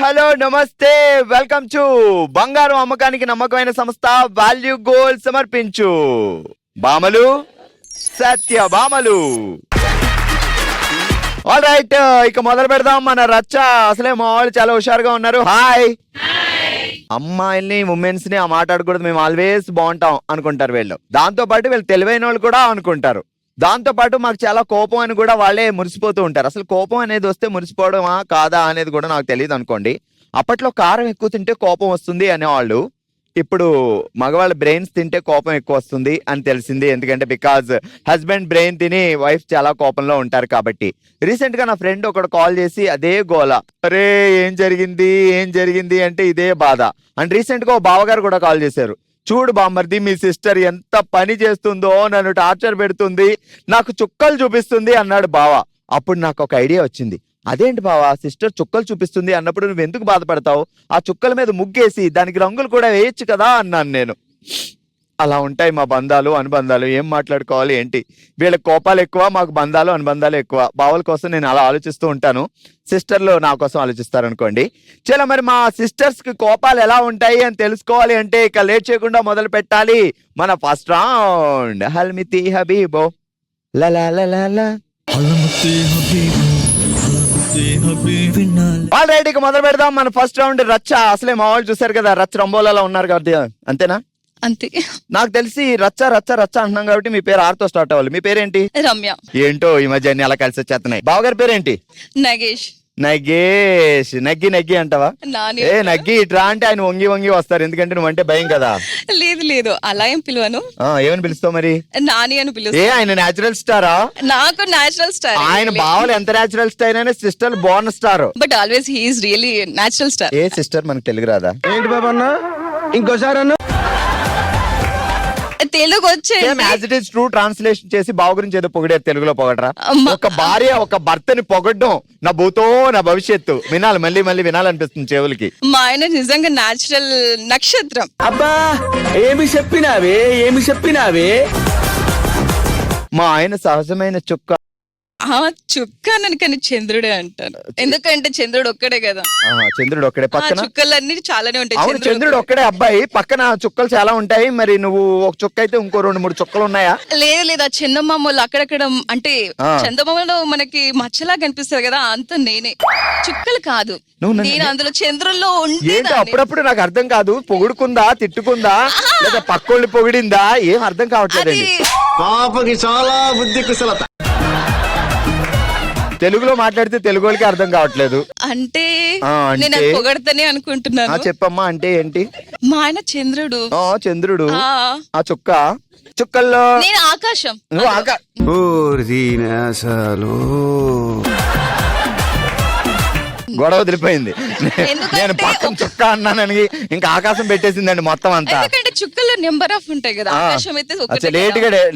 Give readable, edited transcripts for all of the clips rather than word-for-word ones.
Hello నమస్తే, welcome to బంగారం అమ్మకానికి నమ్మకమైన సంస్థ వాల్యూ గోల్డ్ సమర్పించు బామలు సత్య బామలు. ఆల్ రైట్, ఇక మొదలు పెడదాం మన రచ్చ. అసలే మా వాళ్ళు చాలా హుషారుగా ఉన్నారు. హాయ్. అమ్మాయిల్ని ఉమెన్స్ ని ఆ మాట్లాడకూడదు, మేము ఆల్వేస్ బాగుంటాం అనుకుంటారు వీళ్ళు. దాంతో పాటు వీళ్ళు తెలివైన వాళ్ళు కూడా అనుకుంటారు. దాంతో పాటు మాకు చాలా కోపం అని కూడా వాళ్ళే మురిసిపోతూ ఉంటారు. అసలు కోపం అనేది వస్తే మురిసిపోవడమా కాదా అనేది కూడా నాకు తెలియదు అనుకోండి. అప్పట్లో కారం ఎక్కువ తింటే కోపం వస్తుంది అనేవాళ్ళు. ఇప్పుడు మగవాళ్ళ బ్రెయిన్స్ తింటే కోపం ఎక్కువ వస్తుంది అని తెలిసింది. ఎందుకంటే బికాజ్ హస్బెండ్ బ్రెయిన్ తిని వైఫ్ చాలా కోపంలో ఉంటారు కాబట్టి. రీసెంట్ గా నా ఫ్రెండ్ ఒకడు కాల్ చేసి అదే గోల, అరే ఏం జరిగింది అంటే ఇదే బాధ. అండ్ రీసెంట్ గా ఓ బావగారు కూడా కాల్ చేశారు. చూడు బామ్మర్ది, మీ సిస్టర్ ఎంత పని చేస్తుందో, నన్ను టార్చర్ పెడుతుంది, నాకు చుక్కలు చూపిస్తుంది అన్నాడు బావ. అప్పుడు నాకు ఒక ఐడియా వచ్చింది. అదేంటి బావా, సిస్టర్ చుక్కలు చూపిస్తుంది అన్నప్పుడు నువ్వు ఎందుకు బాధపడతావు? ఆ చుక్కల మీద ముగ్గేసి దానికి రంగులు కూడా వేయచ్చు కదా అన్నాను నేను. అలా ఉంటాయి మా బంధాలు అనుబంధాలు. ఏం మాట్లాడుకోవాలి ఏంటి? వీళ్ళకి కోపాలు ఎక్కువ, మాకు బంధాలు అనుబంధాలు ఎక్కువ. బావల కోసం నేను అలా ఆలోచిస్తూ ఉంటాను, సిస్టర్లు నా కోసం ఆలోచిస్తారు అనుకోండి. చలో, మరి మా సిస్టర్స్ కి కోపాలు ఎలా ఉంటాయి అని తెలుసుకోవాలి అంటే ఇక లేట్ చేయకుండా మొదలు పెట్టాలి మన ఫస్ట్ రౌండ్. హల్మితి హబీబో లలా లలా. ఆల్ రైట్, ఇక మొదలు పెడదాం మన ఫస్ట్ రౌండ్ రచ్చ. అసలే మా వాళ్ళు చూసారు కదా, రచ్చ రంబోలలో ఉన్నారు కాబట్టి అంతేనా? అంతే. నాకు తెలిసి రచ్చ రచ్చ రచ్చ అంటున్నాం కాబట్టి మీ పేరు ఆర్తో స్టార్ట్ అవ్వాలి. మీ పేరేంటి? రమ్య. ఏంటో ఈ మధ్య అన్ని అలా కలిసి వచ్చేస్తున్నాయి. బావగారి పేరేంటి? నగేష్. నగేష్. నగ్గి అంటావా? ఏ నగ్గి ఇట్రా అంటే ఆయన వంగి వస్తారు, ఎందుకంటే నువ్వు అంటే భయం కదా. లేదు అలా ఏం పిలువను. ఏమని పిలుస్తావు మరి? నాని అని పిలుస్తా. ఏ ఆయన నేచురల్ స్టారా? నాకు నేచురల్ స్టార్. ఆయన బావలు ఎంత నేచురల్ స్టార్ అయినా sister Born star. But always he is really natural star. A sister మనకు తెలుగు రాదా? ఏంటి బాబా అన్న, ఇంకోసారి అన్న. తెలుగు వచ్చే ట్రూ ట్రాన్స్లేషన్ చేసి బావ గురించి ఏదో పొగిడారు, తెలుగులో పొగడరా. ఒక భార్య ఒక భర్తని పొగడ్డం నా భూతో నా భవిష్యత్తు. వినాలి, మళ్ళీ వినాలనిపిస్తుంది చెవులకి. మా ఆయన నిజంగా నేచురల్ నక్షత్రం. అబ్బా ఏమి చెప్పినావే. మా ఆయన సహజమైన చుక్క. చుక్క కానీ చంద్రుడే అంటాను, ఎందుకంటే చంద్రుడు ఒక్కడే కదా. చంద్రుడు ఒక్కడే, పక్కన చుక్కలన్నీ చాలానే ఉంటాయి. అవును, చంద్రుడు ఒక్కడే అబ్బాయి, పక్కన చుక్కలు చాలా ఉంటాయి. మరి నువ్వు ఒక చుక్క అయితే ఇంకో 2-3 చుక్కలు ఉన్నాయా? లేదు ఆ చందమామలు అక్కడక్కడ, అంటే చందమామలో మనకి మచ్చలా కనిపిస్తారు కదా, అంత నేనే. చుక్కలు కాదు, నేను అందులో చంద్రుల్లో ఏంటో అప్పుడప్పుడు నాకు అర్థం కాదు. పొగుడుకుందా, తిట్టుకుందా, లేదా పక్కోళ్ళు పొగిడిందా, ఏం అర్థం కావట్లేదండి. పాపకి చాలా బుద్ధి కుశలత. తెలుగులో మాట్లాడితే తెలుగు వాళ్ళకి అర్థం కావట్లేదు. అంటే నేను పొగడతానే అనుకుంటున్నాను. చెప్పమ్మా, అంటే ఏంటి? మా ఆయన చంద్రుడు. చంద్రుడు ఆ చుక్కల్లో నేను ఆకాశం. గొడవ వదిలిపోయింది. నేను పక్కన చుక్క అన్నానని ఇంకా ఆకాశం పెట్టేసిందండి మొత్తం అంతా. ఎందుకంటే చుక్కల్లో నెంబర్ ఆఫ్ ఉంటాయి కదా, ఆకాశం అయితే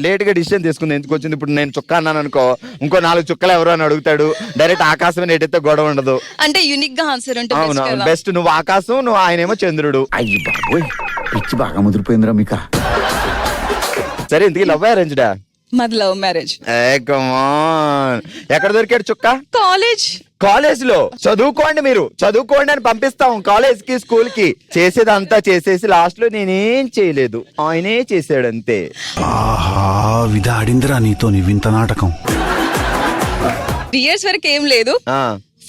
లేట్ గా డిసిషన్ తీసుకుంది. ఎందుకు వచ్చింది? ఇప్పుడు నేను చుక్క అన్నాను అనుకో, ఇంకో 4 చుక్కలు ఎవరు అని అడుగుతాడు. డైరెక్ట్ ఆకాశం నేటైతే గొడవ ఉండదు. అంటే యూనిక్ గా ఆన్సర్ ఉంటుంది. అవును, బెస్ట్. నువ్వు ఆకాశం, నువ్వు ఆయనేమో చంద్రుడు. అయ్యి బాబోయ్, పిచ్చి బాగా ముదిరిపోయిందిరా మీకు. సరే, ఇంతకీ లవ్ అరేంజ్డా? మాది లవ్ మ్యారేజ్. ఎక్కడ దొరికాడు చుక్క? కాలేజ్ లో. చదువుకోండి అని పంపిస్తాం కాలేజ్ కి, స్కూల్ కి. చేసేదంతా చేసేసి లాస్ట్ లో నేనేం చేయలేదు, ఆయనే చేసాడంతే. ఆడిందిరా నీతో నీ వింత నాటకం. 3 years వరకు ఏం లేదు.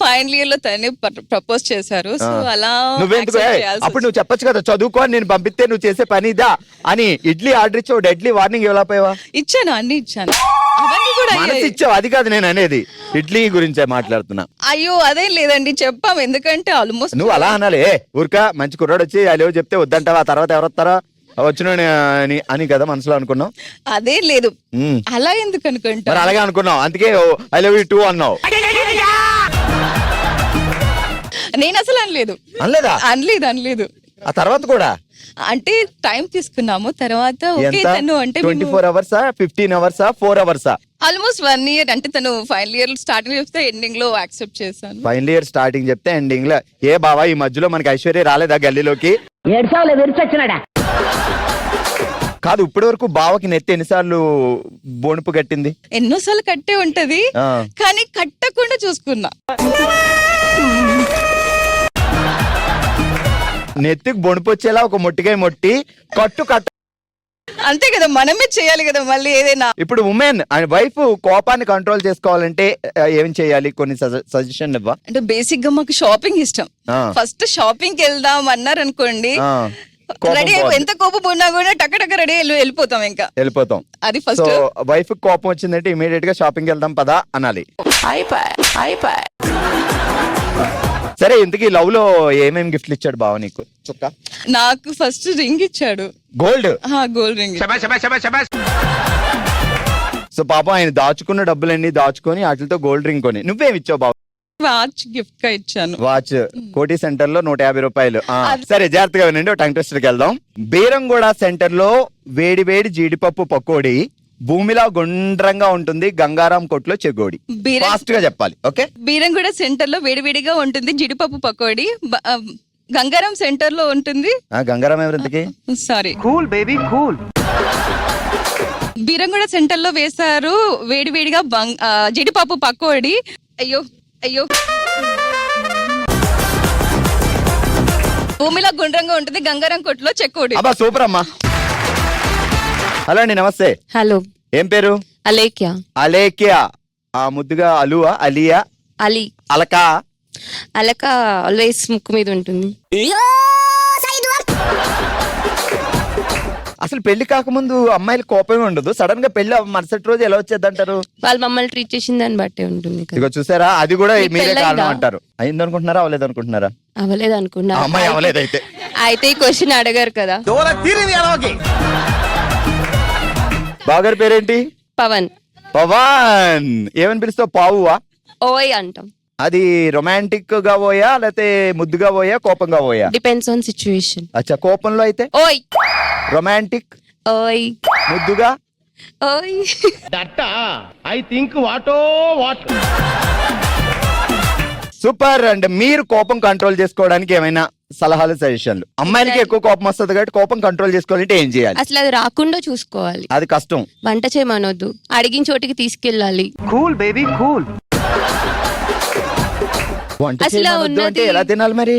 ఫైనల్ ఇయర్ లో తనే ప్రపోజ్ చేశారు. సో అలా నువ్వెందుకు అప్పుడు నువ్వు చెప్పొచ్చు కదా, చదువుకో అని నేను పంపిస్తే నువ్వు చేసే పనిదా అని. ఇడ్లీ ఆర్డర్ ఇచ్చావు, డెడ్లీ వార్నింగ్ ఇవ్వలేకపోయావా? ఇచ్చాను, అన్ని ఇచ్చాను, అవన్నీ కూడా ఇచ్చావు. అది కాదు నేను అనేది, ఇడ్లీ గురించే మాట్లాడుతున్నా. అయ్యో అదేం లేదండి, చెప్పాం. ఎందుకంటే ఆల్మోస్ట్ నువ్వు అలా అనాలి. ఊరిక మంచి కుర్రాడు వచ్చి అలేవో చెప్తే వద్దంటావా, తర్వాత ఎవరు వస్తారా వచ్చిన అని కదా మనసులో అనుకున్నావు. అదే లేదు, అలా ఎందుకు అనుకుంటా. అలాగే అనుకున్నావు, అందుకే ఐ లవ్ యూ టూ అన్నావు. నేను అసలు అనలేదు. అనలేదు. ఆ తర్వాత కూడా అంటే టైం తీసుకున్నాము. తర్వాత 24 hours 15 hours 4 hours almost 1 year. అంటే తను ఫైనల్ ఇయర్ స్టార్టింగ్ చెప్తే ఎండింగ్ లో యాక్సెప్ట్ చేశాను. ఫైనల్ ఇయర్ స్టార్టింగ్ చెప్తే ఎండింగ్ లో. ఏ బావా, ఈ మధ్యలో మనకి ఐశ్వర్య రాలేదా గల్లీలోకి? కాదు, ఇప్పటి వరకు బావకి నెత్తి ఎన్నిసార్లు బోనుపు కట్టింది? ఎన్నోసార్లు కట్టే ఉంటది, కానీ కట్టకుండా చూసుకున్నా. నెత్తికి బొణుపు వచ్చేలా ఒక మొట్టికాయ మొట్టి కట్టు అంతే కదా, మనమే చేయాలి కదా మళ్ళీ ఏదైనా. ఇప్పుడు ఉమెన్ అండ్ వైఫ్ కోపాన్ని కంట్రోల్ చేసుకోవాలంటే ఏం చేయాలి? కొన్ని సజెషన్ ఇవ్వ. అంటే బేసిక్ గా మాకు షాపింగ్ ఇష్టం. ఆ. ఫస్ట్ షాపింగ్ కి వెళ్దాం అన్నారు అనుకోండి, ఆ, కోపం రెడీ పోద్ది. ఎంత కోపం ఉన్నా కూడా టక్క రెడీ వెళ్ళిపోతాం ఇంకా. వెళ్ళిపోతాం. అది సో ఫస్ట్. వైఫ్ కోపం వచ్చిందంటే ఇమీడియట్ గా షాపింగ్ వెళ్దాం పదా అనాలి. సరే, ఇంతకీ లవ్ లో ఏమేమి గిఫ్ట్లు ఇచ్చాడు బావ నీకు? చుక్క నాకు ఫస్ట్ రింగ్ ఇచ్చాడు, గోల్డ్. Gold ring. సో పాపం ఆయన దాచుకున్న డబ్బులన్నీ దాచుకొని వాటితో గోల్డ్ రింగ్ కొని నువ్వేమి ఇచ్చావు బావ? వాచ్ గిఫ్ట్ గా ఇచ్చాను. వాచ్ కోటి సెంటర్ లో 150 రూపాయలు. సరే, జాగ్రత్తగా వినండి. ఒక టంగ్ టెస్టర్ కి వెళ్దాం. బీరంగూడ సెంటర్ లో వేడి జీడిపప్పు పకోడీ భూమిలా గుండ్రంగా ఉంటుంది, గంగారాం కొట్లో చెగోడి. ఫాస్ట్ గా చెప్పాలి, ఓకే? బీరంగూడ సెంటర్ లో వేడివేడిగా ఉంటుంది జీడిపప్పు పకోడీ, గంగారాం సెంటర్ లో ఉంటుంది. గంగారాం ఎవరింతకి? Sorry, cool baby cool. Beeramguda centre లో వేశారు వేడివేడిగా జీడిపప్పు పకోడీ. అయ్యో భూమిలా గుండ్రంగా ఉంటుంది, గంగారాం కొట్లో చెక్కోడి. అబ్బా సూపర్ అమ్మా. హలో అండి, నమస్తే. హలో, ఏం పేరు? అలేఖ్య. అలేఖ్య. ముద్దుగా అలువా, అలియా, అలీ. అలకా? అలక ఆల్వేస్ ముక్కు మీద ఉంటుంది. అసలు పెళ్లి కాకముందు అమ్మాయిలు కోపమే ఉండదు, సడన్ గా పెళ్లి మరుసటి రోజు ఎలా వచ్చేద్దంటారు? వాళ్ళు మమ్మల్ని ట్రీట్ చేసిన దాన్ని బట్టే ఉంటుంది కదా. ఇగో చూసారా, అది కూడా నీకు మీరే పెళ్ళయిందా? కారణం అంటారు. అయింది అనుకుంటున్నారా, అవ్వలేదు అనుకుంటున్నారా? అవ్వలేదు అనుకున్నా. అమ్మాయి అవ్వలేదు అయితే. అయితే ఈ క్వశ్చన్ అడగారు కదా. బావగారి పేరేంటి? పవన్. పవన్. ఏమని పిలుస్తావు? పావువా? ఓయ్ అంటాం. అది రొమాంటిక్ గా పోయా లేకపోతే ముద్దుగా పోయా, కోపంగా పోయా? Depends on situation. అచ్చా, కోపంలో అయితే ఓయ్. రొమాంటిక్, ఓయ్. ముద్దుగా ఓయ్. సూపర్. అండ్ మీరు కోపం కంట్రోల్ చేసుకోవడానికి ఏమైనా సలహాలు, సజెషన్లు? అమ్మాయిలకి ఎక్కువ కోపం వస్తుంది కాబట్టి కోపం కంట్రోల్ చేసుకోవాలంటే ఏం చేయాలి? అసలు అది రాకుండా చూసుకోవాలి. అది కష్టం. వంట చేయమనొద్దు, అడిగిన చోటికి తీసుకెళ్ళాలి. Cool baby cool. వంట అసలు చేయమనొద్దు అంటే ఉన్నది- ఎలా తినాలి మరి?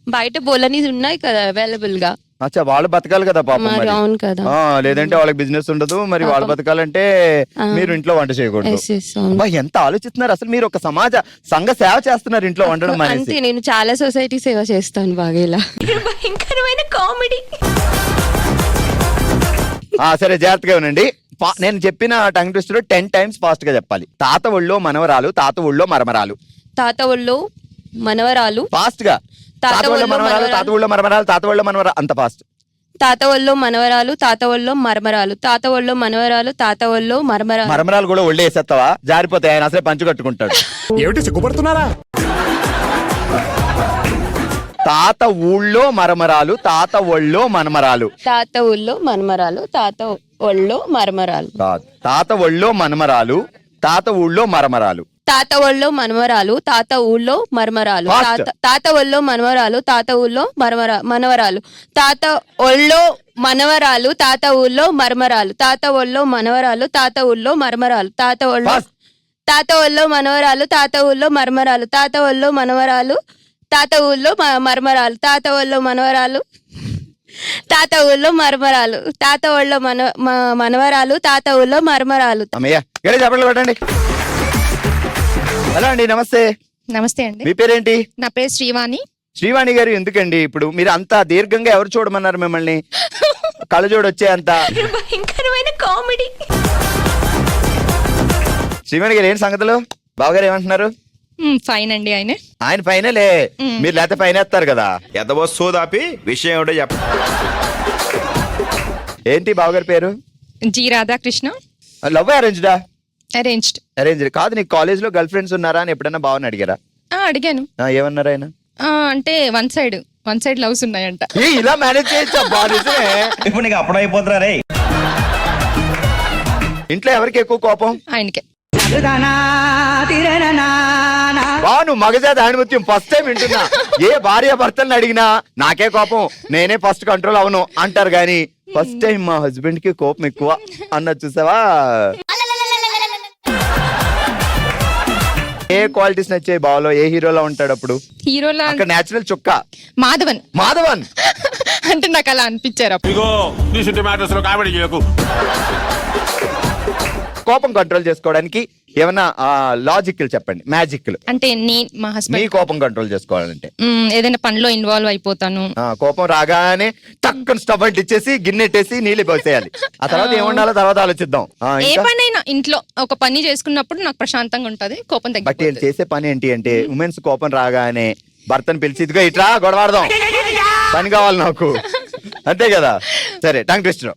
బయట బోలనీస్ ఉన్నాయి కదా అవైలబుల్ గా. అచ్చా, వాళ్ళు బతకాలి కదా పాపం మరి మరి. అవును కదా. లేదంటే వాళ్ళకి బిజినెస్ ఉండదు మరి. వాళ్ళు బతకాలంటే మీరు ఇంట్లో వంట చేయకూడదు. Yes, yes, అవును. అబ్బా, ఎంత ఆలోచిస్తున్నారు అసలు మీరు. ఒక సంఘ సేవ చేస్తున్నారు ఇంట్లో వండడం అంతే, అనేసి. నేను చాలా సొసైటీ సేవ చేస్తాను బాగా ఇలా. భయంకరమైన కామెడీ. సరే, జాగ్రత్తగా వినండి. నేను చెప్పిన టంగ్ ట్విస్టర్ 10 టైమ్స్ ఫాస్ట్ గా చెప్పాలి. తాత ఒళ్ళో మనవరాలు, తాత ఒళ్ళో మరమరాలు. తాత ఒళ్ళో మనవరాలు. ఫాస్ట్ గా. తాత ఒళ్ళో మనవరాలు, తాత ఒళ్ళో మరమరాలు, తాత ఒళ్ళో మనవరాలు. అంత ఫాస్ట్. తాత ఒళ్ళో మనవరాలు, తాత ఒళ్ళో మరమరాలు, తాత ఒళ్ళో మనవరాలు, తాత ఒళ్ళో మరమరాలు. మరమరాలు కూడా ఒళ్ళే వేసేస్తావా? జారిపోతాయి, ఆయన అసలే పంచు కట్టుకుంటాడు. ఏమిటి సిగ్గుపడుతున్నారా? తాత ఊళ్ళో మరమరాలు, తాత ఒళ్ళో మనమరాలు. తాత ఒళ్ళో మనమరాలు, తాత ఒళ్ళో మరమరాలు. కాదు, తాత ఒళ్ళో మనమరాలు, తాత ఊళ్ళో మరమరాలు. తాత ఒళ్ళో మనవరాలు, తాత ఊళ్ళో మరమరాలు. Fast. తాత ఒళ్ళో మనవరాలు, తాత ఊళ్ళో మనవరాలు. తాత ఒళ్ళో మనవరాలు, తాత ఊళ్ళో మరమరాలు. తాత ఒళ్ళో మనవరాలు, తాత ఊళ్ళో మరమరాలు. తాత ఒళ్ళో Fast. తాత ఒళ్ళో మనవరాలు, తాత ఊళ్ళో మరమరాలు. తాత ఒళ్ళో మనవరాలు, తాత ఊళ్ళో మరమరాలు. తాత ఒళ్ళో మనవరాలు, తాత ఊళ్ళో మరమరాలు. తాత ఒళ్ళో మనవరాలు, తాత ఊళ్ళో మరమరాలు. అమ్మయ్య, గడి చెప్పండి కొట్టండి. హలో అండి, నమస్తే. నమస్తే అండి, మీ పేరేంటి? నా పేరు శ్రీవాణి. శ్రీవాణి గారు, ఎందుకండి ఇప్పుడు మీరు అంత దీర్ఘంగా ఎవరు చూడమన్నారు మిమ్మల్ని? కళ్ళజోడు వచ్చే అంత. భయంకరమైన కామెడీ. శ్రీవాణి గారు, ఏంటి సంగతులు? బావగారు ఏమంటున్నారు? ఫైన్ అండి. ఆయన ఫైనలే, మీరు లేకపోతే ఫైన్ వేస్తారు కదా. ఎదవో సోదాపి విషయం ఏమిటో చెప్ప. ఏంటి బావగారి పేరు? జి రాధాకృష్ణ. లవ్ అరేంజ్డా? అరేంజ్డ్. అరేంజ్ కాదు. నీకు కాలేజ్ లో గర్ల్ ఫ్రెండ్స్ ఉన్నారా అని ఎప్పుడైనా బావని అడిగారా? అడిగాను. ఏమన్నారు ఆయన? అంటే వన్ సైడ్ లవ్స్ ఉన్నాయంట. ఇలా మేనేజ్ చేయొచ్చా? ఇప్పుడు నీకు అప్పుడు అయిపోతున్నా రే. ఇంట్లో ఎవరికి ఎక్కువ కోపం? ఆయనకే. నువ్వు మగజాతి ఆణిముత్యం ఫస్ట్ టైం వింటున్నా. ఏ భార్య భర్తలను అడిగినా నాకే కోపం, నేనే ఫస్ట్ కంట్రోల్ అవును అంటారు గాని ఫస్ట్ టైం మా హస్బెండ్ కి కోపం ఎక్కువ అన్నది చూసావా? ఏ క్వాలిటీస్ నచ్చాయి బావలో? ఏ హీరోలో ఉంటాడు అప్పుడు? హీరోలా అక్కడ నేచురల్ చుక్క మాధవన్ మాధవన్. అంటే నాకు అలా అనిపించారు అప్పుడు. ఇగో నీ చుట్టూ మ్యాటర్స్ లో కామెడీ చేయకు. కోపం కంట్రోల్ చేసుకోవడానికి ఏమన్నా లాజిక్లు చెప్పండి, మ్యాజిక్లు. అంటే మా మీ హస్బెండ్ కోపం కంట్రోల్ చేసుకోవాలంటే ఏదైనా పనిలో ఇన్వాల్వ్ అయిపోతాను. కోపం రాగానే టక్కన స్టవ్ అంటిచ్చేసి గిన్నెట్టేసి నీళ్ళు పోసేయాలి. ఆ తర్వాత ఏముండాలో తర్వాత ఆలోచిద్దాం. ఏ పనైనా ఇంట్లో ఒక పని చేసుకున్నప్పుడు నాకు ప్రశాంతంగా ఉంటది, కోపం బట్ వీళ్ళు తగ్గిపోతుంది. చేసే పని ఏంటి అంటే ఉమెన్స్ కోపం రాగానే భర్తను పిలిచి ఇదిగో ఇట్రా గొడవాడదాం, పని కావాలి నాకు, అంతే కదా. సరే టంగ్ ట్విస్టర్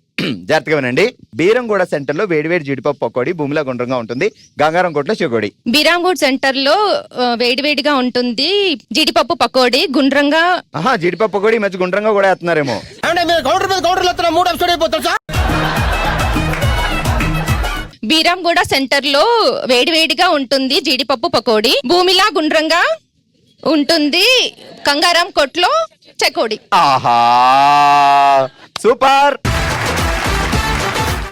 జాగ్రత్తగా వినండి. బీరంగూడ సెంటర్ లో వేడివేడి జీడిపప్పు పకోడీ భూమిలో గుండ్రంగా ఉంటుంది, గంగారం కోట్లో చెగోడి. బీరాంగూడ్ సెంటర్ లో వేడివేడిగా ఉంటుంది జీడిపప్పు పకోడీ గుండ్రంగా. జీడిపప్పు పకోడీ ఈ మధ్య గుండ్రంగా కూడా వేస్తున్నారేమో. బీరాంగూడ సెంటర్ లో వేడివేడిగా ఉంటుంది జీడిపప్పు పకోడీ భూమిలా గుండ్రంగా ఉంటుంది కంగారాం కొట్లో చెకోడి. ఆహా సూపర్.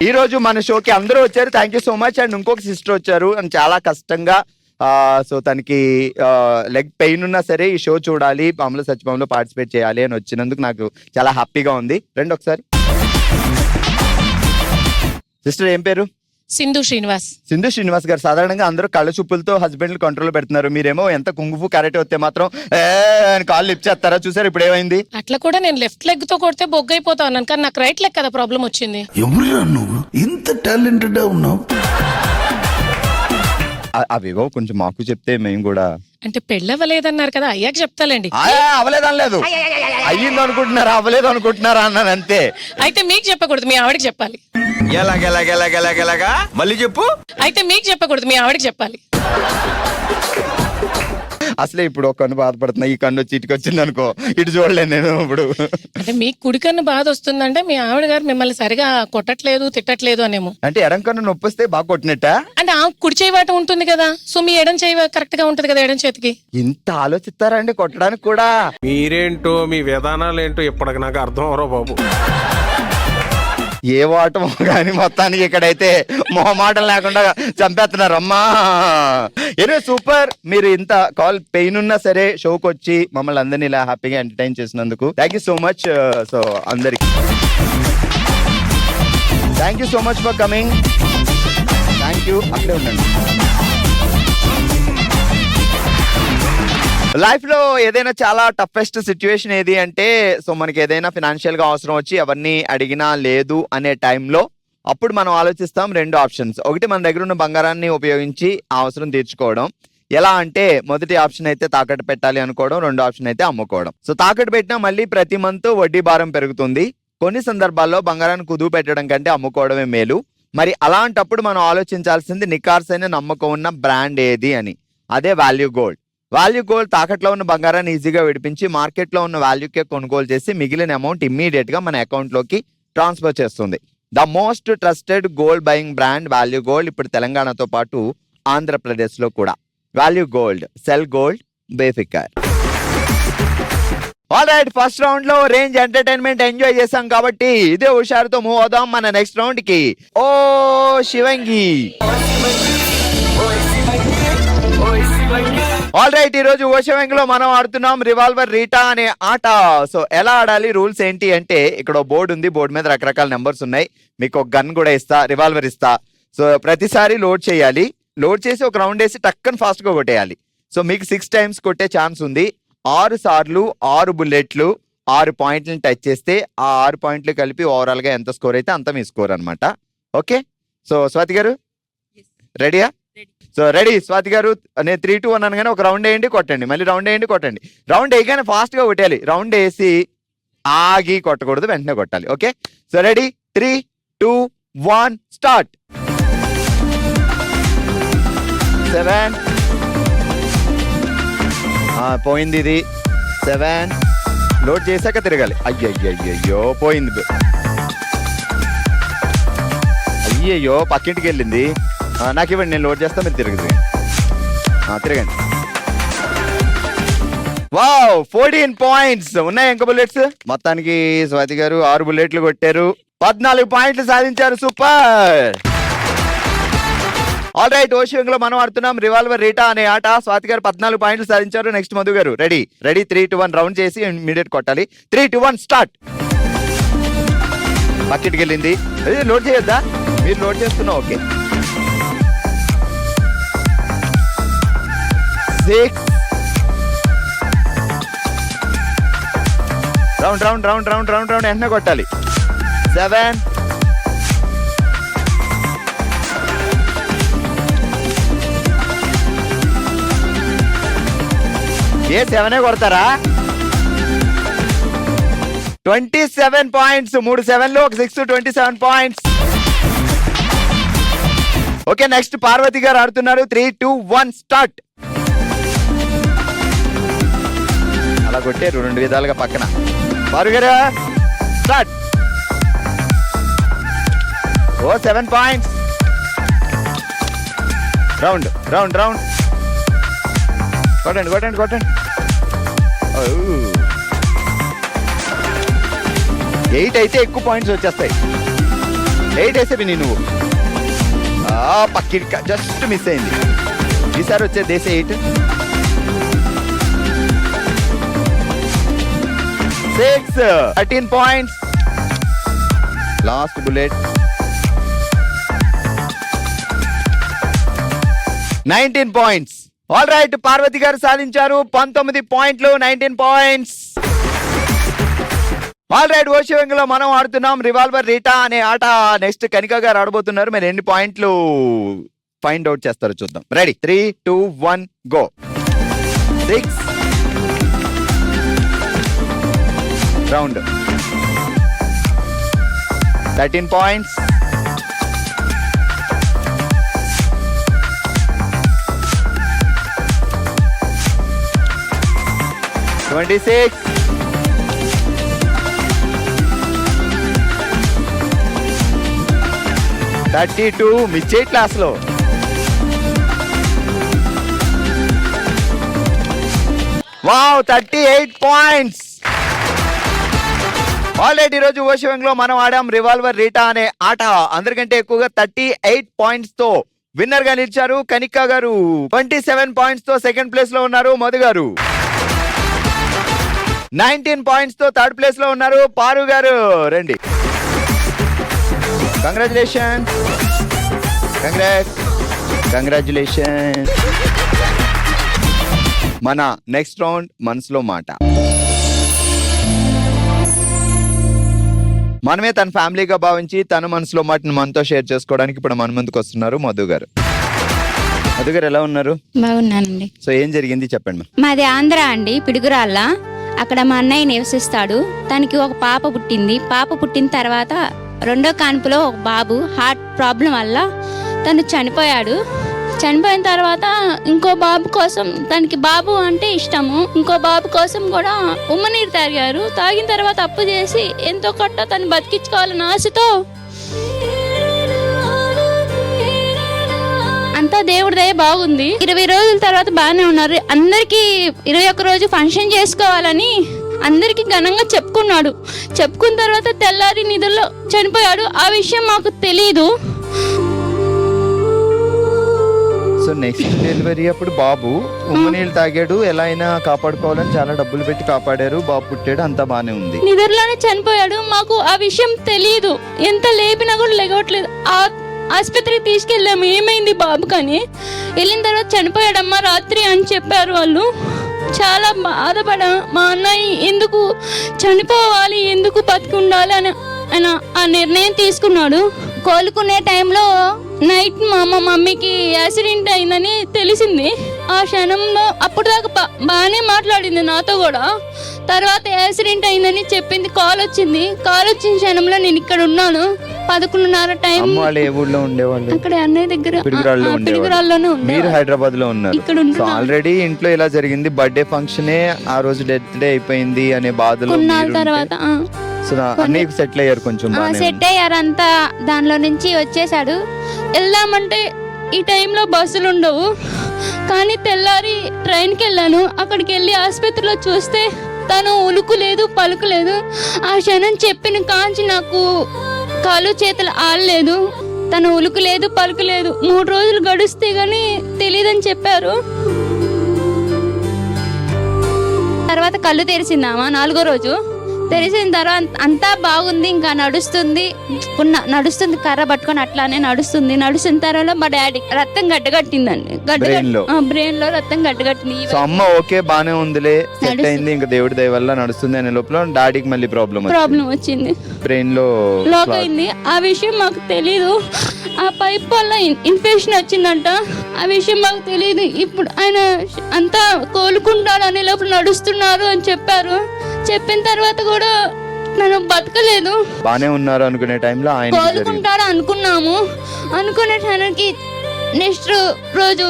ఈ రోజు మన షోకి అందరూ వచ్చారు, thank you so much. And ఇంకొక సిస్టర్ వచ్చారు అని చాలా కష్టంగా సో తనకి లెగ్ పెయిన్ ఉన్నా సరే ఈ షో చూడాలి, పాముల సత్యపాములో పార్టిసిపేట్ చేయాలి అని వచ్చినందుకు నాకు చాలా హ్యాపీగా ఉంది. రండి ఒకసారి. సిస్టర్ ఏం పేరు? సింధు శ్రీనివాస్. సింధు శ్రీనివాస్ గారు. సాధారణంగా అందరూ కళ్ళ చూపులతో హస్బెండ్ కంట్రోల్ పెడుతున్నారు, మీరేమో ఎంత కుంగుఫు కరెక్ట్ వస్తే మాత్రం కాళ్ళు లిఫ్ట్ చేస్తారా? చూసారు ఇప్పుడు ఏమైంది? అట్లా కూడా నేను లెఫ్ట్ లెగ్ తో కొడితే బొగ్గైపోతా ఉన్నాను, కానీ నాకు రైట్ లెగ్ కదా ప్రాబ్లం వచ్చింది. ఎవరురా నువ్వు ఇంత టాలెంటెడ్ ఉన్నావు? అవేవో కొంచెం మాకు చెప్తే మేము కూడా. అంటే పెళ్ళవలేదన్నారు కదా, అయ్యాక చెప్తాలేండి. అవ్వలేదనలేదు, అయ్యింది అనుకుంటున్నారా అవ్వలేదు అనుకుంటున్నారా అన్నాను అంతే. అయితే మీకు చెప్పకూడదు, మీ ఆవిడకి చెప్పాలి. ఎలాగెలాగెలాగెలాగెలాగా మళ్ళీ చెప్పు. అయితే మీకు చెప్పకూడదు, మీ ఆవిడకి చెప్పాలి. అసలే ఇప్పుడు ఒక కన్ను బాధపడుతున్నా, ఈ కన్ను వచ్చి ఇటుకి వచ్చింది అనుకో, ఇటు చూడలేను నేను ఇప్పుడు. అంటే మీకు కుడి కన్ను బాధ వస్తుందంటే మీ ఆవిడ గారు మిమ్మల్ని సరిగా కొట్టట్లేదు తిట్టట్లేదు అనేమో. అంటే ఎడం కన్ను నొప్పి వస్తే బాగా కొట్టినట్ట? అంటే ఆ కుడి చేయి వాట ఉంటుంది కదా, సో మీ ఎడం చేయి కరెక్ట్ గా ఉంటది కదా ఎడం చేతికి. ఇంత ఆలోచిస్తారా అండి కొట్టడానికి కూడా? మీరేంటో మీ విధానాలు ఏంటో ఇప్పటికి నాకు అర్థం అవరో బాబు. ఏ వాటమో కానీ మొత్తానికి ఇక్కడైతే మొహమాటం లేకుండా చంపేస్తున్నారు అమ్మా. ఏదో సూపర్. మీరు ఇంత కాల్ పెయిన్ ఉన్నా సరే షోకి వచ్చి మమ్మల్ని అందరినీ ఇలా హ్యాపీగా ఎంటర్టైన్ చేసినందుకు thank you so much. So అందరికి thank you so much for coming. Thank you. అక్కడే ఉండండి. లైఫ్ లో ఏదైనా చాలా టఫెస్ట్ సిచ్యువేషన్ ఏది అంటే, సో మనకి ఏదైనా ఫినాన్షియల్ గా అవసరం వచ్చి ఎవరిని అడిగినా లేదు అనే టైంలో అప్పుడు మనం ఆలోచిస్తాం రెండు ఆప్షన్స్. ఒకటి మన దగ్గర ఉన్న బంగారాన్ని ఉపయోగించి ఆ అవసరం తీర్చుకోవడం. ఎలా అంటే మొదటి ఆప్షన్ అయితే తాకట్టు పెట్టాలి అనుకోవడం, రెండో ఆప్షన్ అయితే అమ్ముకోవడం. సో తాకట్టు పెట్టినా మళ్ళీ ప్రతి మంత్ వడ్డీ భారం పెరుగుతుంది. కొన్ని సందర్భాల్లో బంగారాన్ని కుదువు పెట్టడం కంటే అమ్ముకోవడమే మేలు. మరి అలాంటప్పుడు మనం ఆలోచించాల్సింది నికార్సైన నమ్మకం ఉన్న బ్రాండ్ ఏది అని. అదే వాల్యూ గోల్డ్. వాల్యూ గోల్డ్ తాకట్లో ఉన్న బంగారాన్ని ఈజీగా విడిపించి మార్కెట్లో ఉన్న వాల్యూకే కొనుగోలు చేసి మిగిలిన అమౌంట్ ఇమ్మీడియట్ గా మన అకౌంట్ లోకి ట్రాన్స్ఫర్ చేస్తుంది. The most trusted gold buying brand Value Gold ఇప్పుడు తెలంగాణతో పాటు ఆంధ్రప్రదేశ్ లో కూడా. వాల్యూ గోల్డ్, సెల్ గోల్డ్, బేఫికర్. ఆల్రైట్, ఫస్ట్ రౌండ్ లో రేంజ్ ఎంటర్టైన్మెంట్ ఎంజాయ్ చేసాం కాబట్టి ఇదే హుషారుతో మూవ్ అవుదాం మన నెక్స్ట్ రౌండ్ కి. ఓ శివంగి. ఆల్ రైట్, ఈ రోజు ఓషవంగిలో మనం ఆడుతున్నాం రివాల్వర్ రీటా అనే ఆట. సో ఎలా ఆడాలి, రూల్స్ ఏంటి అంటే ఇక్కడ బోర్డు ఉంది, బోర్డు మీద రకరకాల నెంబర్స్ ఉన్నాయి. మీకు ఒక గన్ కూడా ఇస్తా, రివాల్వర్ ఇస్తా. సో ప్రతిసారి లోడ్ చేయాలి, లోడ్ చేసి ఒక రౌండ్ వేసి టక్కన్ ఫాస్ట్ గా కొట్టేయాలి. సో మీకు 6 times కొట్టే ఛాన్స్ ఉంది. 6 సార్లు 6 బుల్లెట్లు 6 పాయింట్లను టచ్ చేస్తే ఆ 6 పాయింట్లు కలిపి ఓవరాల్ గా ఎంత స్కోర్ అయితే అంత మీ స్కోర్ అనమాట. ఓకే, సో స్వాతి గారు రెడీయా? సో రెడీ స్వాతి గారు. నేను 3, 2, 1 అనగానే ఒక రౌండ్ వేయండి కొట్టండి, మళ్ళీ రౌండ్ వేయండి కొట్టండి. రౌండ్ వేయగానే ఫాస్ట్ గా కొట్టాలి, రౌండ్ వేసి ఆగి కొట్టకూడదు, వెంటనే కొట్టాలి. Okay, so ready 3, 2, 1 start. 7 పోయింది, ఇది 7 లోడ్ చేశాక తిరగాలి. అయ్యయ్యో పోయింది, అయ్యయ్యో పక్కింటికి వెళ్ళింది. నాకు ఇవ్వండి, నేను లోడ్ చేస్తా, మీరు తిరగండి. వావ్, 14 పాయింట్స్ ఉన్నాయి. ఇంకా బుల్లెట్స్ మొత్తానికి స్వాతి గారు 6 బుల్లెట్లు కొట్టారు, 14 పాయింట్లు సాధించారు. సూపర్. ఆల్ రైట్, ఓషియంలో మనం ఆడుతున్నాం రివాల్వర్ రీటా అనే ఆట. స్వాతి గారు 14 పాయింట్లు సాధించారు. నెక్స్ట్ మధు గారు రెడీ 3, 2, 1 రౌండ్ చేసి ఇమీడియట్ కొట్టాలి. 3, 2, 1 స్టార్ట్. బకెట్కి వెళ్ళింది. లోడ్ చేయొద్దా? మీరు లోడ్ చేస్తున్నా. ఓకే, 6 రౌండ్ వెంటనే కొట్టాలి. 7 ఏ 7 కొడతారా? 27 పాయింట్స్. 3 7లు, ఒక 6, 27 పాయింట్స్. ఓకే, నెక్స్ట్ పార్వతి గారు ఆడుతున్నారు. 3, 2, 1 స్టార్ట్. అలా కొట్టారు 2 విధాలుగా పక్కన. పారు గారు స్టార్ట్. ఓ 7 పాయింట్స్. రౌండ్ కొట్టండి. 8 అయితే ఎక్కువ పాయింట్స్ వచ్చేస్తాయి. 8 వేసే విని నువ్వు పక్కి జస్ట్ మిస్ అయింది. ఈసారి వచ్చే దేశ 8. 6 13 points. Last bullet. 19 points. All right, Parvati గారు సాధించారు 19 పాయింట్లు, 19 పాయింట్స్. ఆల్ రైట్, ఓషియంలో మనం ఆడుతున్నాం రివాల్వర్ రీటా అనే ఆట. నెక్స్ట్ కనిక గారు ఆడబోతున్నారు. మీరు ఎన్ని పాయింట్లు ఫైండ్ అవుట్ చేస్తారో చూద్దాం. Ready 3, 2, 1 go. 6 రౌండ్. 13 పాయింట్స్. 26 32 మిచ్చే క్లాస్ లో. Wow 38 points. ఆల్రెడీ ఈరోజు ఓషియంలో మనం ఆడాం రివాల్వర్ రీటా అనే ఆట. అందరికంటే ఎక్కువగా 38 పాయింట్స్ తో విన్నర్ గా నిలిచారు కనికా గారు. 27 పాయింట్స్ తో సెకండ్ ప్లేస్ లో ఉన్నారు మధు గారు. 19 పాయింట్స్ తో థర్డ్ ప్లేస్ లో ఉన్నారు పారు గారు. రండి, కంగ్రాచులేషన్. మన నెక్స్ట్ రౌండ్ మనసులో మాట. మనమే తన ఫ్యామిలీగా భావించి తన మనసులో మాటను మనతో షేర్ చేసుకోవడానికి ఇప్పుడు మన ముందుకు వస్తున్నారు మధు గారు. మధు గారు ఎలా ఉన్నారు? బాగున్నానండి. సో ఏం జరిగింది చెప్పండి. మాది ఆంధ్ర అండి, పిడుగురాళ్ళ. అక్కడ మా అన్నయ్య నివసిస్తాడు. తనకి ఒక పాప పుట్టింది. పాప పుట్టిన తర్వాత రెండో కాన్పులో ఒక బాబు హార్ట్ ప్రాబ్లం వల్ల తను చనిపోయాడు. చనిపోయిన తర్వాత ఇంకో బాబు కోసం, తనకి బాబు అంటే ఇష్టము, ఇంకో బాబు కోసం కూడా ఉమ్మనీరు తాగారు. తాగిన తర్వాత అప్పు చేసి ఎంతో కొట్ట తను బతికించుకోవాలని ఆశతో అంతా దేవుడి దయ బాగుంది. 20 రోజుల తర్వాత బాగానే ఉన్నారు. అందరికి 21 రోజు ఫంక్షన్ చేసుకోవాలని అందరికి ఘనంగా చెప్పుకున్నాడు. చెప్పుకున్న తర్వాత తెల్లారి నిధుల్లో చనిపోయాడు. ఆ విషయం మాకు తెలీదు. సో నెక్స్ట్ డెలివరీ అప్పుడు బాబు ఉమ్మనీళ్ళు తాగాడు. ఎలా అయినా కాపాడుకోవాలని చాలా డబ్బులు పెట్టి కాపాడారు. బాబు పుట్టాడు, అంతా బానే ఉంది. నిద్రలోనే చనిపోయాడు. మాకు ఆ విషయం తెలీదు. ఎంత లేపినా కూడా లెగవట్లేదు. ఆసుపత్రికి తీసుకెళ్ళాము, ఏమైంది బాబు కానీ. వెళ్ళిన తర్వాత చనిపోయాడమ్మా రాత్రి అని చెప్పారు వాళ్ళు. చాలా బాధపడా. మా అన్నయ్య ఎందుకు చనిపోవాలి, ఎందుకు బతికి ఉండాలి అని ఆయన ఆ నిర్ణయం తీసుకున్నాడు. కోలుకునే టైంలో నైట్ మా మమ్మీకి యాక్సిడెంట్ అయిందని తెలిసింది. ఆ క్షణంలో అప్పుడు దాకా బాగానే మాట్లాడింది నాతో కూడా. తర్వాత యాక్సిడెంట్ అయిందని చెప్పింది. కాల్ వచ్చింది. కాల్ వచ్చిన క్షణంలో నేను ఇక్కడ ఉన్నాను. 11:30 టైం. అక్కడ అన్నయ్య దగ్గర పిడుగురాళ్ళలోనే ఉన్నారు. మీరు హైదరాబాద్ లో ఉన్నారు. ఇక్కడ ఆల్రెడీ ఇంట్లో ఇలా జరిగింది. బర్త్డే ఫంక్షనే ఆ రోజు డెత్ డే అయిపోయింది అనే బాధలో తర్వాత సెటిల్ అయ్యారు. కొంచెం సెట్ అయ్యారు అంతా. దానిలో నుంచి వచ్చేసాడు. వెళ్దామంటే ఈ టైంలో బస్సులు ఉండవు. కానీ తెల్లారి ట్రైన్కి వెళ్ళాను. అక్కడికి వెళ్ళి ఆసుపత్రిలో చూస్తే తను ఉలుకు లేదు, పలుకు లేదు. ఆ క్షణం చెప్పిన కాంచి నాకు కాలు చేతులు ఆడలేదు. తను ఉలుకు లేదు పలుకు లేదు. 3 రోజులు గడుస్తే గానీ తెలియదని చెప్పారు. తర్వాత కళ్ళు తెరిచిందామా 4వ రోజు. తెరిచిన తర్వాత అంతా బాగుంది, ఇంకా నడుస్తుంది, కర్ర పట్టుకొని అట్లానే నడుస్తున్న తర్వాత మా డాడీ రక్తం గడ్డగట్టిందండి. Brain లో? బ్రెయిన్ లో రక్తం గడ్డగట్టింది. సో అమ్మ ఓకే బానే ఉందిలే, సెట్ అయింది, ఇంకా దేవుడి దయ వల్ల నడుస్తుంది అనే లోపల డాడీకి మళ్ళీ ప్రాబ్లం వచ్చింది, బ్రెయిన్ లో లాక్ అయింది. ఆ విషయం మాకు తెలీదు. ఆ పైప్ వల్ల ఇన్ఫెక్షన్ వచ్చిందంట. ఆ విషయం మాకు తెలియదు. ఇప్పుడు ఆయన అంతా కోలుకుంటారు అనే లోపల నడుస్తున్నారు అని చెప్పారు. చెప్పిన తర్వాత కూడా నన్ను బతకలేదు. బానే ఉన్నారు అనుకునే టైంలో ఆయన కోలుకుంటారు అనుకున్నాము. అనుకునే టైంకి నెక్స్ట్ రోజు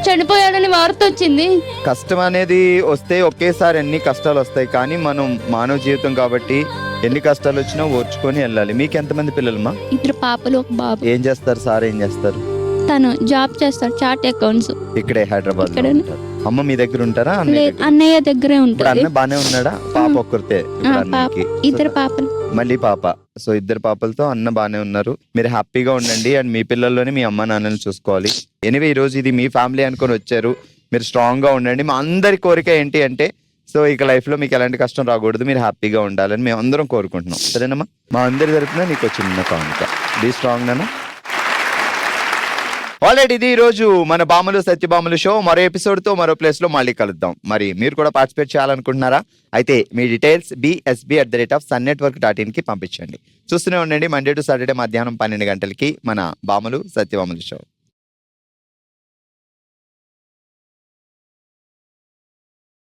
చనిపోయాడని వార్త వచ్చింది. కష్టం అనేది వస్తే ఒకేసారి ఎన్ని కష్టాలు వస్తాయి, కానీ మనం మానవ జీవితం కాబట్టి ఎన్ని కష్టాలు వచ్చినా ఓర్చుకొని వెళ్ళాలి. మీకు ఎంతమంది పిల్లలమ్మా? 2 పాపలు 1 బాబు. ఏం చేస్తారు సార్? ఏం చేస్తారు? తను జాబ్ చేస్తాడు, చార్ట్ అకౌంట్స్. ఇక్కడే హైదరాబాద్ లో ఇక్కడే. ఉంటారు. అమ్మ మీ దగ్గర ఉంటారా? అన్నయ్య దగ్గర? అన్నయ్య దగ్గరే ఇప్పుడు ఉంటుంది. అన్న బానే ఉన్నాడా? పాప ఒక్కరితే ఇప్పుడు అన్నయ్యకి. 2 పాపలు. మళ్ళీ పాప. సో 2 పాపలతో అన్న బానే ఉన్నారు. మీరు హ్యాపీగా ఉండండి, అండ్ మీ పిల్లల్లోనే మీ అమ్మ నాన్నని చూసుకోవాలి. ఎనివే ఈ రోజు ఇది మీ ఫ్యామిలీ అనుకొని వచ్చారు, మీరు స్ట్రాంగ్ గా ఉండండి. మా అందరి కోరిక ఏంటి అంటే, సో ఇక లైఫ్ లో మీకు ఎలాంటి కష్టం రాకూడదు, మీరు హ్యాపీగా ఉండాలని మేము అందరం కోరుకుంటున్నాం. సరేనమ్మా? మా అందరి తరపున నీకు చిన్న కానుక. బీ స్ట్రాంగ్ నాన్న. ఆల్రెడీ ఇది ఈ రోజు మన బామలు సత్యభామలు షో. మరో ఎపిసోడ్ తో మరో ప్లేస్ లో మళ్ళీ కలుద్దాం. మరి మీరు కూడా పార్టిసిపేట్ చేయాలనుకుంటున్నారా? అయితే మీ డీటెయిల్స్ bsb@sunnetwork.in కి పంపించండి. చూస్తూనే ఉండండి మండే టు సాటర్డే మధ్యాహ్నం 12 గంటలకి మన బామలు సత్యభామలు షో.